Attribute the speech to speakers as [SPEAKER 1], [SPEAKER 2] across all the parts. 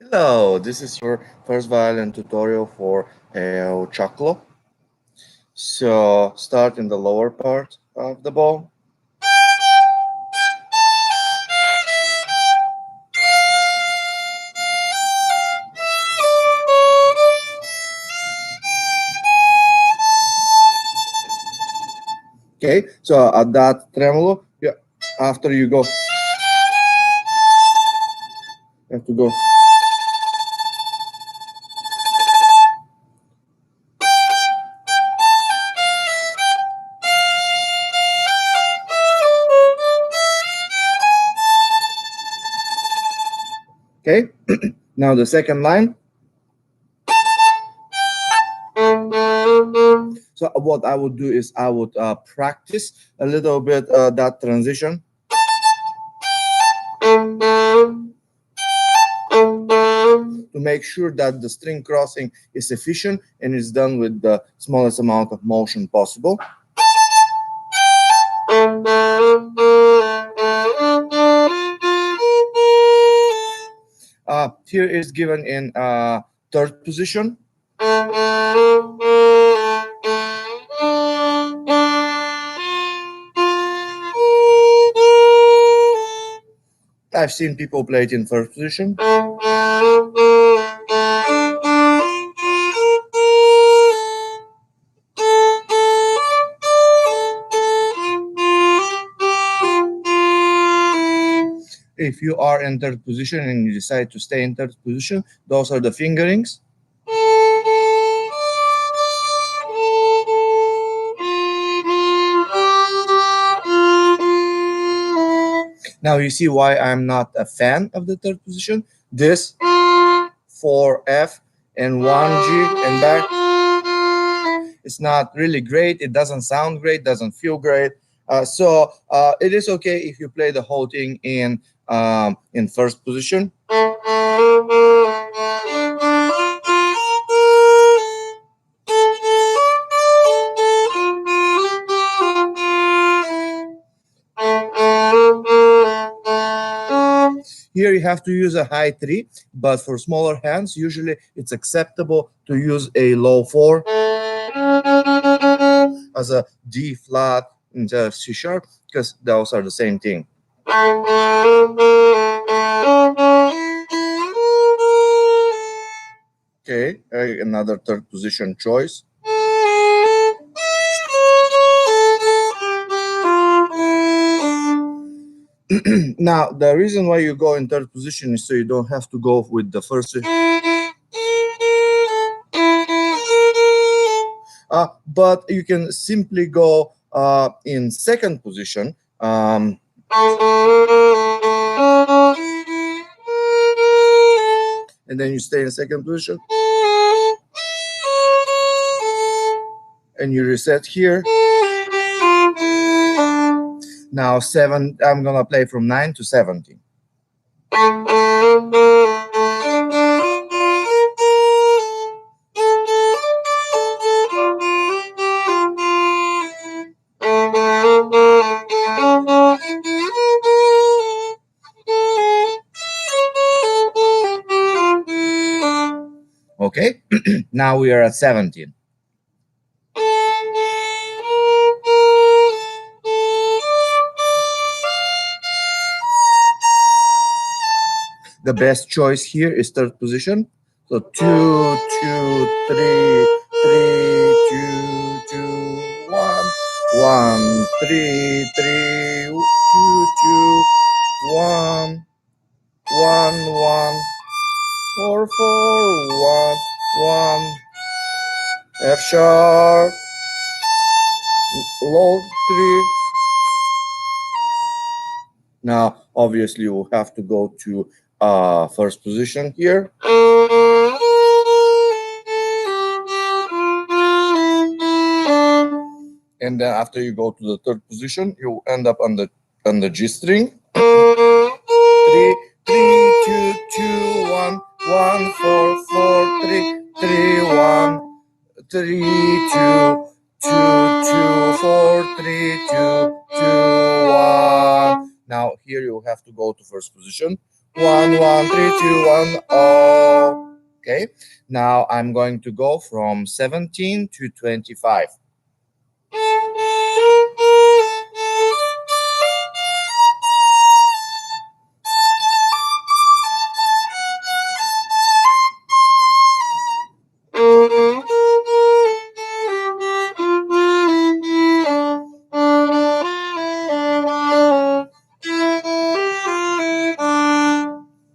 [SPEAKER 1] Hello, this is your first violin tutorial for Choclo. So start in the lower part of the bow. Okay, so at that tremolo, yeah, after you go, you have to go. Okay, now the second line. So what I would do is I would practice a little bit that transition. To make sure that the string crossing is efficient and is done with the smallest amount of motion possible. Here is given in third position. I've seen people play it in first position. If you are in third position and you decide to stay in third position, those are the fingerings. Now you see why I'm not a fan of the third position. This 4F and 1G and back. It's not really great. It doesn't sound great, doesn't feel great. So it is okay if you play the whole thing in first position. Here you have to use a high 3, but for smaller hands, usually it's acceptable to use a low 4 as a D flat instead of C sharp, because those are the same thing. Okay, another third position choice. Now, the reason why you go in third position is so you don't have to go with the first. But you can simply go in second position. And then you stay in second position. And you reset here. Now 7, I'm gonna play from 9 to 17. Okay, now we are at 17. The best choice here is third position. So 2, 2, 3, 3, 2, 2, 1, 1, 3, 3, 2, 2, 1, 1, 1, 4, 4, 1, 1, F sharp, low 3. Now, obviously, we'll have to go to first position here. And then after you go to the third position, you end up on the G string. 3, 3, 2, 2, 1, 1, 4, 4, 3, 3, 1, 3, 2, 2, 2, 4, 3, 2, 2, 1. Now here you have to go to first position 1, 3, 2, 1, oh. Okay. Now I'm going to go from 17 to 25.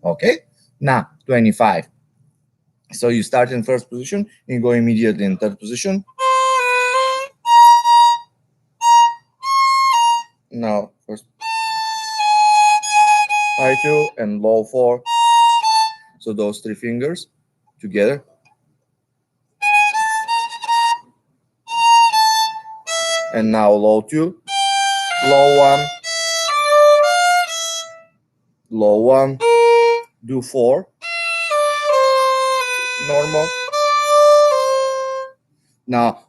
[SPEAKER 1] Okay. Now 25. So you start in first position and go immediately in third position. Now first high 2 and low 4. So those three fingers together. And now low 2, low 1, low 1, do 4, normal. Now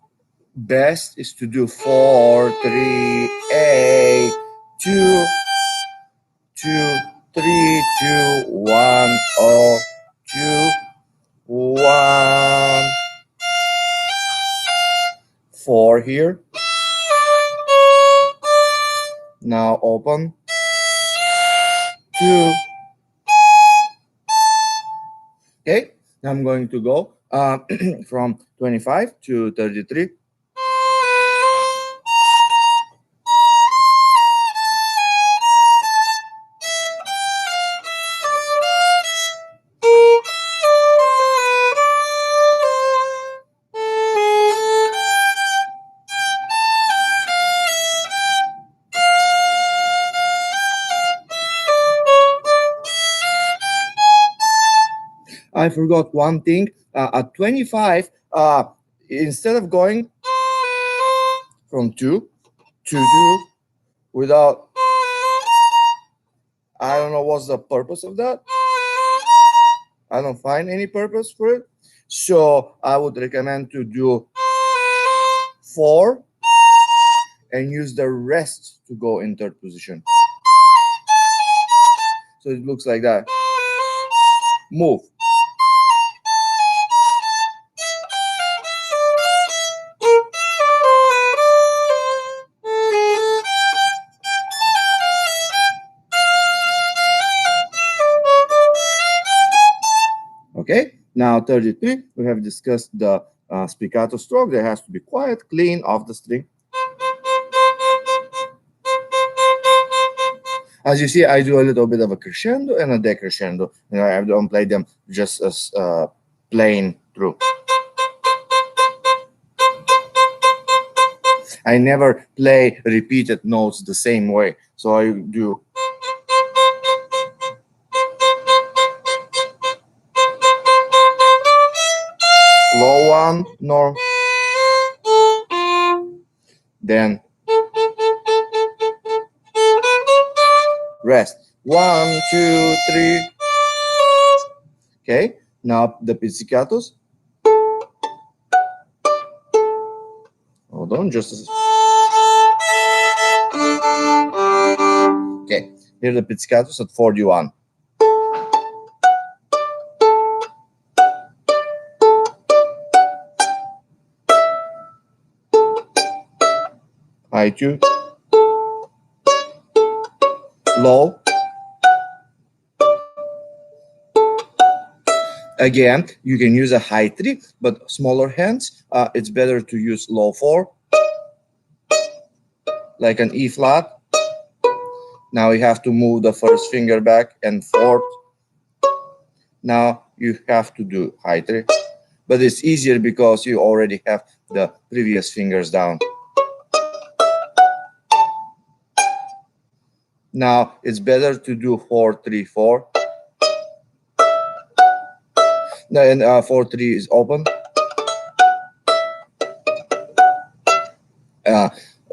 [SPEAKER 1] best is to do 4, 3, 8, 2, 2, 3, 2, 1, oh, 2, 1, 4 here. Now open 2. Okay, now I'm going to go from 25 to 33. I forgot one thing. At 25, instead of going from 2 to 2 without, I don't know what's the purpose of that. I don't find any purpose for it. So I would recommend to do 4 and use the rest to go in third position. So it looks like that. Move. Okay, now 33, we have discussed the spiccato stroke. There has to be quiet, clean off the string. As you see, I do a little bit of a crescendo and a decrescendo. I don't play them just as plain through. I never play repeated notes the same way. So I do. Low 1, no. Then rest. 1, 2, 3. Okay, now the pizzicatos. Hold on, just a... Okay, here are the pizzicatos at 41. High 2, low. Again, you can use a high 3, but smaller hands, it's better to use low 4, like an E flat. Now you have to move the first finger back and forth. Now you have to do high 3, but it's easier because you already have the previous fingers down. Now it's better to do 4, 3, 4. Then 4, 3 is open.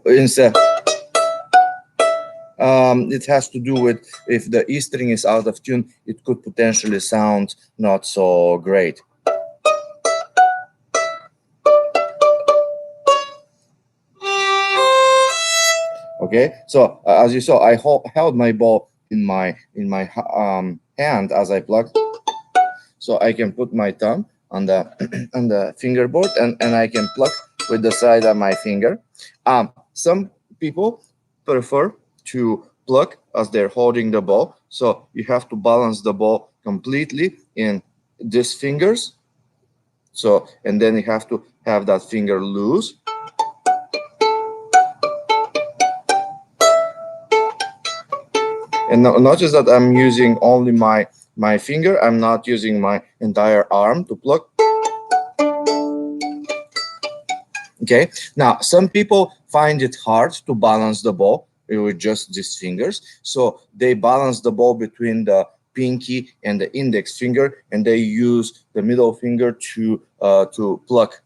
[SPEAKER 1] Instead, it has to do with if the E string is out of tune, it could potentially sound not so great. Okay, so as you saw, I held my bow in my hand as I pluck. So I can put my thumb on the on the fingerboard, and I can pluck with the side of my finger. Some people prefer to pluck as they're holding the ball. So you have to balance the ball completely in these fingers. So, and then you have to have that finger loose. And notice that I'm using only my finger. I'm not using my entire arm to pluck. Okay. Now, some people find it hard to balance the ball with just these fingers. So they balance the ball between the pinky and the index finger, and they use the middle finger to pluck.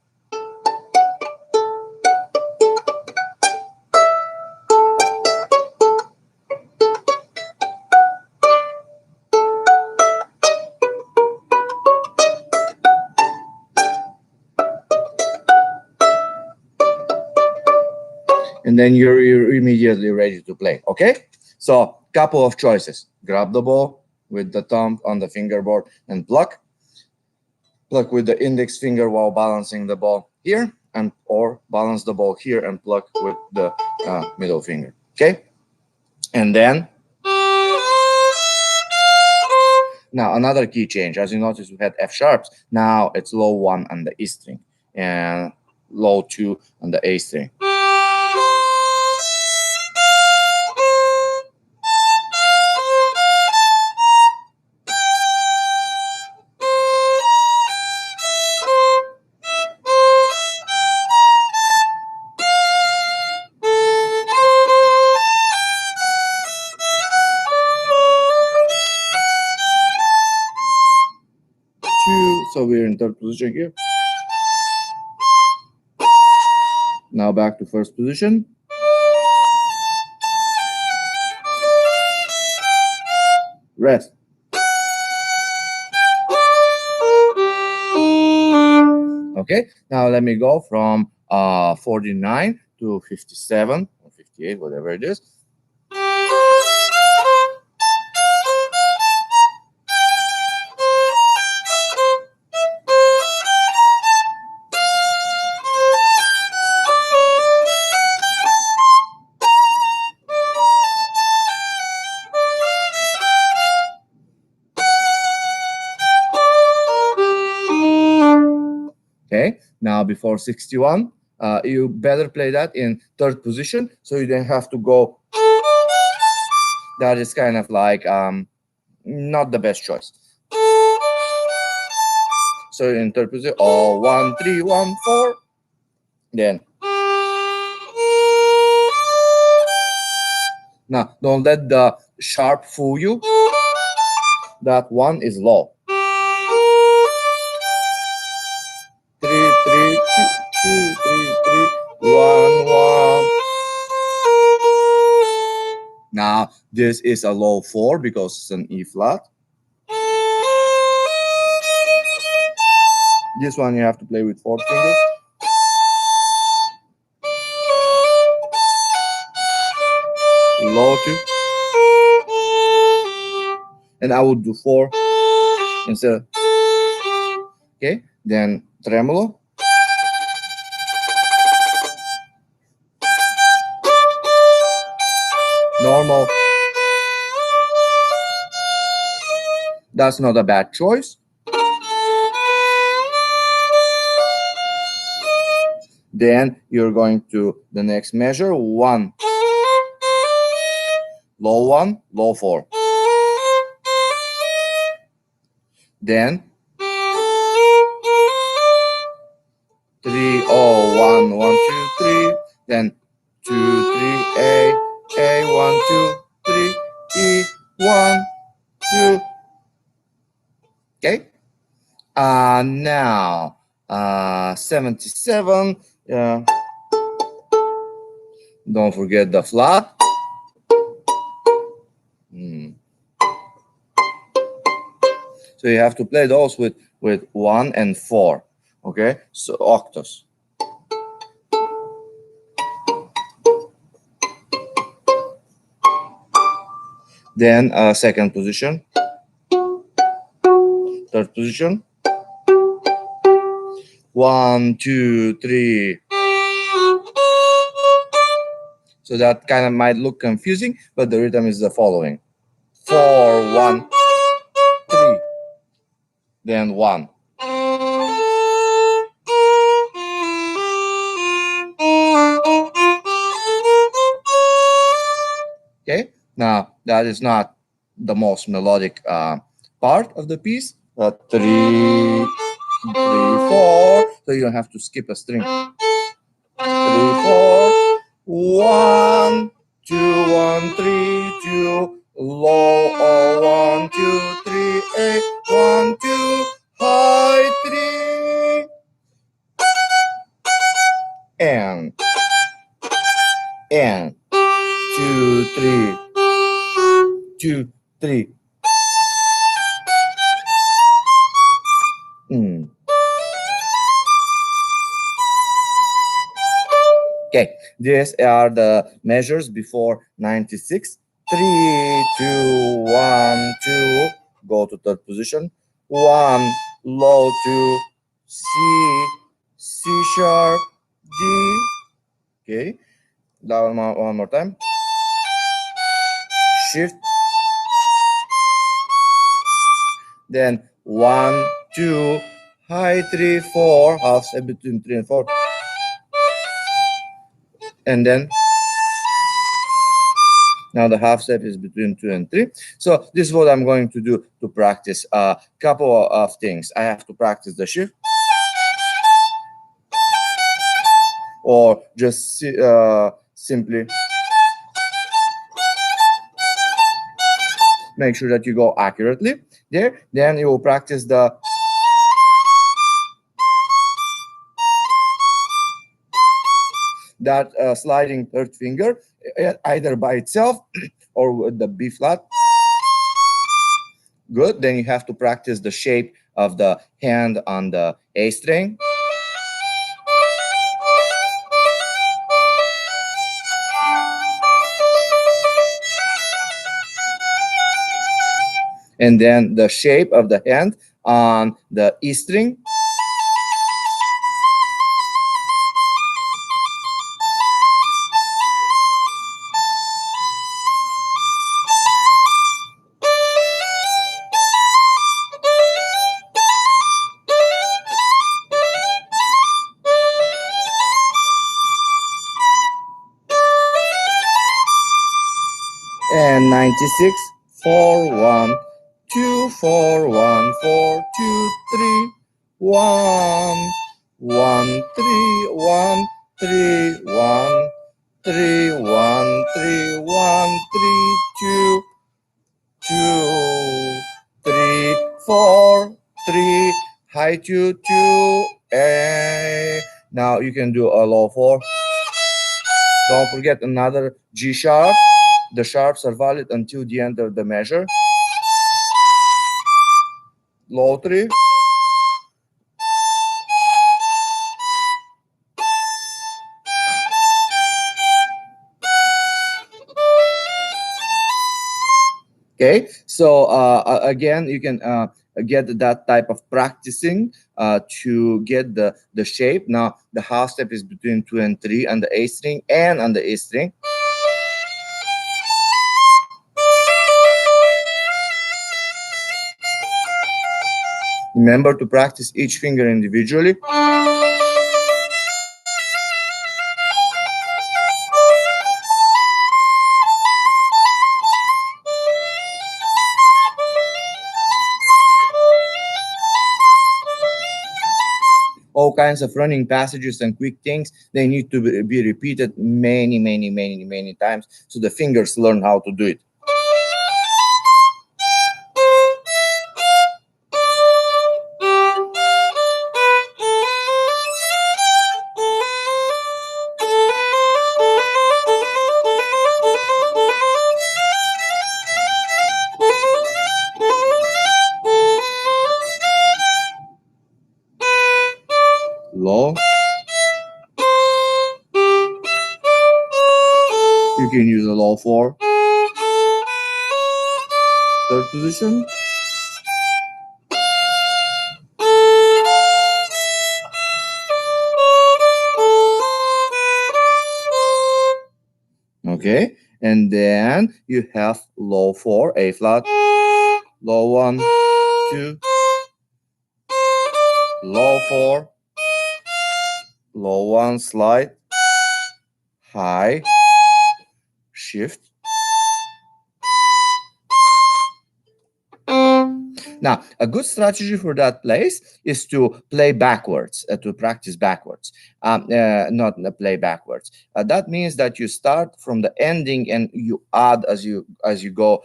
[SPEAKER 1] And then you're immediately ready to play. Okay. So couple of choices: grab the ball with the thumb on the fingerboard and pluck with the index finger while balancing the ball here, and or balance the ball here and pluck with the middle finger. Okay. And then now another key change. As you notice, we had F sharps. Now it's low 1 on the E string and low 2 on the A string. So we're in third position here. Now back to first position. Rest. Okay, now let me go from 49 to 57 or 58, whatever it is. Okay, now before 61, you better play that in third position so you don't have to go. That is kind of like not the best choice. So in third position, oh, 1, 3, 1, 4. Then now don't let the sharp fool you. That one is low. 3, 3, 2, 3, 3, 1, 1. Now this is a low 4 because it's an E flat. This one you have to play with 4 fingers. Low 2. And I would do 4 instead. Okay, then tremolo. Normal. That's not a bad choice. Then you're going to the next measure, 1. Low 1, low 4. Then 3, oh, 1, 1, 2, 3. Then 2, 3, A, 1, 2, 3, E, 1, 2. Okay. Now 77. Don't forget the flat. So you have to play those with 1 and 4. Okay, so octaves. Then second position. third position. 1, 2, 3. So that kind of might look confusing, but the rhythm is the following: 4, 1, 3, then 1. Okay, now that is not the most melodic part of the piece. 3, 3, 4. So you don't have to skip a string. 3, 4, 1, 2, 1, 3, 2, low, 1, 2, 3, 8, 1, 2, high, 3, and 2, 3, 2, 3. Okay, these are the measures before 96. 3, 2, 1, 2. Go to third position. 1, low 2, C, C sharp, D. Okay, down one more time. Shift. Then 1, 2, high 3, 4, half step between 3 and 4. And then now the half step is between 2 and 3. So this is what I'm going to do to practice a couple of things. I have to practice the shift, or just simply make sure that you go accurately there. Then you will practice that sliding third finger either by itself or with the B flat. Good. Then you have to practice the shape of the hand on the A string. And then the shape of the hand on the E string. And 96, 4, 1, 2, 4, 1, 4, 2, 3, 1, 1, 3, 1, 3, 1, 3, 1, 3, 1, 3, 2, 2, 3, 4, 3, high 2, 2, A. Now you can do a low 4. Don't forget another G sharp. The sharps are valid until the end of the measure. Low 3. Okay, so again, you can get that type of practicing to get the shape. Now, the half step is between 2 and 3 on the A string and on the A string. Remember to practice each finger individually. All kinds of running passages and quick things, they need to be repeated many times so the fingers learn how to do it. Low. You can use a low 4. Third position. Okay, and then you have low 4, A flat, low 1, 2, low 4, low 1, slide, high, shift. Now, a good strategy for that place is to play backwards, to practice backwards, not play backwards. That means that you start from the ending and you add as you go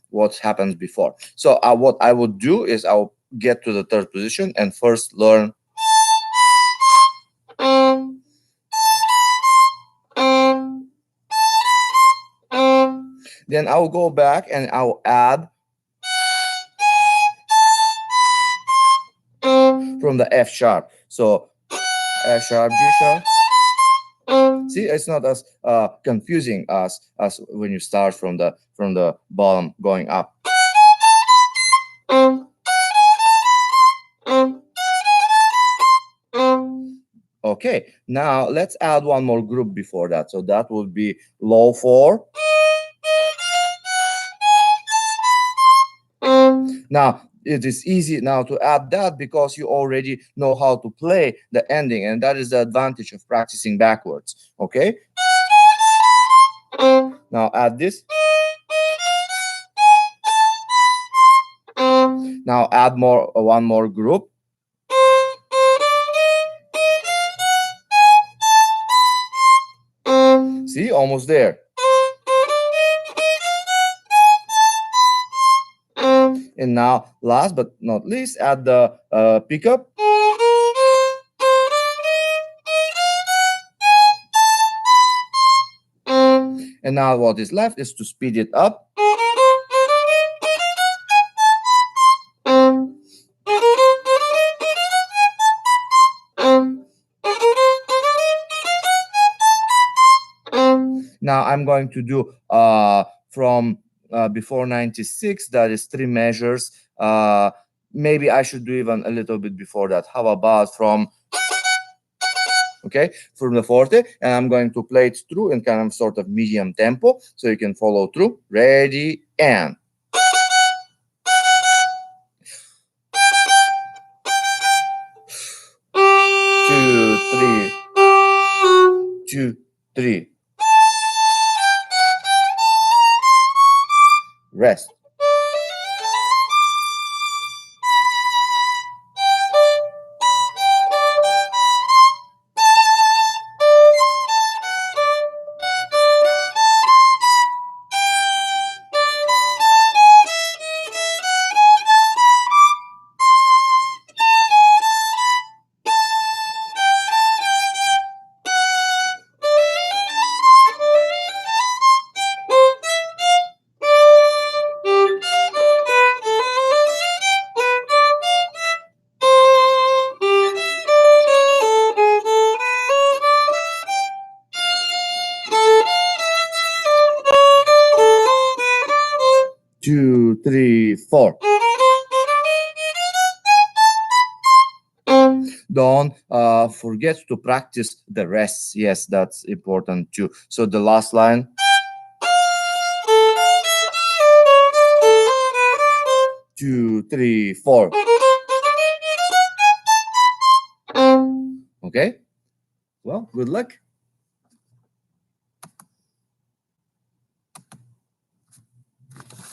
[SPEAKER 1] what happens before. So what I would do is I'll get to the third position and first learn. Then I'll go back and I'll add from the F sharp. So F sharp, G sharp. See, it's not as confusing as when you start from the bottom going up. Okay, now let's add one more group before that. So that would be low 4. Now it is easy now to add that because you already know how to play the ending, and that is the advantage of practicing backwards. Okay, now add this. Now add one more group. See, almost there. And now, last but not least, add the pickup. And now what is left is to speed it up. Now I'm going to do from before 96, that is 3 measures. Maybe I should do even a little bit before that. How about from the forte, and I'm going to play it through in kind of sort of medium tempo so you can follow through. Ready, and 2, 3, 2, 3. Rest. Two, three, 4. Don't forget to practice the rests. Yes, that's important too. So the last line. 2, 3, 4. Okay. Well, good luck.